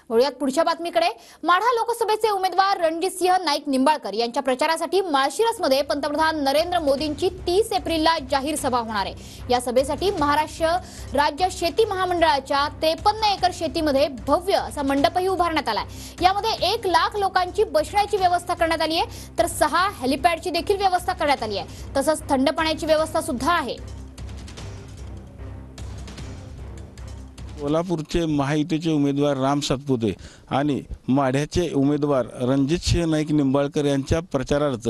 वळूयात पुढच्या बातमीकडे। माढा लोकसभेचे उमेदवार रणजितसिंह नाईक निंबाळकर यांच्या प्रचारासाठी माळशिरसमध्ये पंतप्रधान नरेंद्र मोदींची 30 एप्रिलला जाहीर सभा होणार आहे। या सभेसाठी महाराष्ट्र राज्य शेती महामंडळाच्या 53 एकर शेतीमध्ये भव्य असा मंडपही उभारण्यात आलाय। यामध्ये 1 लाख लोकांची बसण्याची व्यवस्था करण्यात आली आहे, तर 6 हेलिपॅडची देखील व्यवस्था करण्यात आली आहे। तसंच थंड पाण्याची व्यवस्था सुद्धा आहे। कोल्हापूरचे महायुतीचे उमेदवार राम सातपुते आणि माढ्याचे उमेदवार रणजितसिंह नाईक निंबाळकर यांच्या प्रचारार्थ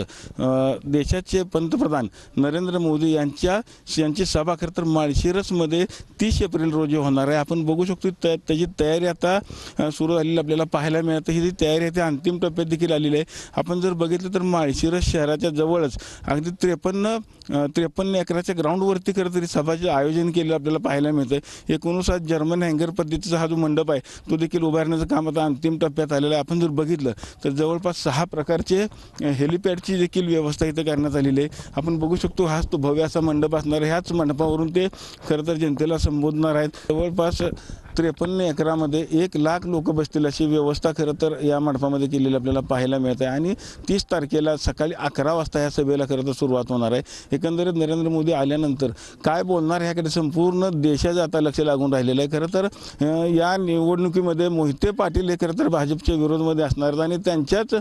देशाचे पंतप्रधान नरेंद्र मोदी यांची सभा खरं तर माळशिरसमध्ये 30 एप्रिल रोजी होणार आहे। आपण बघू शकतो त्याची तयारी आता सुरू झालेली आपल्याला पाहायला मिळते। ही तयारी आता अंतिम टप्प्यात देखील आलेली आहे। आपण जर बघितलं तर माळशिरस शहराच्या जवळच अगदी 53 एकराच्या ग्राउंडवरती खरं तरी सभाचे आयोजन केलं आपल्याला पाहायला मिळतं। 59 जर्मन हँगर पद्धतीचा हा जो मंडप आहे तो देखील उभारण्याचं काम आता अंतिम टप्प्यात आलेलं आहे। आपण जर बघितलं तर जवळपास 6 प्रकारचे हेलिपॅडची देखील व्यवस्था इथं करण्यात आलेली आहे। आपण बघू शकतो हाच तो भव्य असा मंडप असणार आहे। ह्याच मंडपावरून ते खरं तर जनतेला संबोधणार आहेत। जवळपास 53 एकरामध्ये 1 लाख लोक बसतील अशी व्यवस्था खरं तर या मंडपामध्ये केलेली आपल्याला पाहायला मिळत आहे। आणि 30 तारखेला सकाळी 11 वाजता या सभेला खरं तर सुरुवात होणार आहे। एकंदरीत नरेंद्र मोदी आल्यानंतर काय बोलणार ह्याकडे संपूर्ण देशाचं आता लक्ष लागून राहिलेलं आहे। खरं तर या निवडणुकीमध्ये मोहिते पाटील हे खरं तर भाजपच्या विरोधामध्ये असणार आहेत आणि त्यांच्याच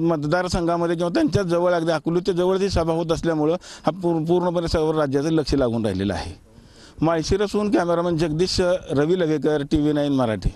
मतदारसंघामध्ये किंवा त्यांच्याच जवळ अगदी अकलूजच्या जवळ जी सभा होत असल्यामुळं हा पूर्णपणे सर्व राज्याचं लक्ष लागून राहिलेलं आहे। माळशिरसहून कॅमेरामन जगदीश रवी लगेकर, TV9 मराठी।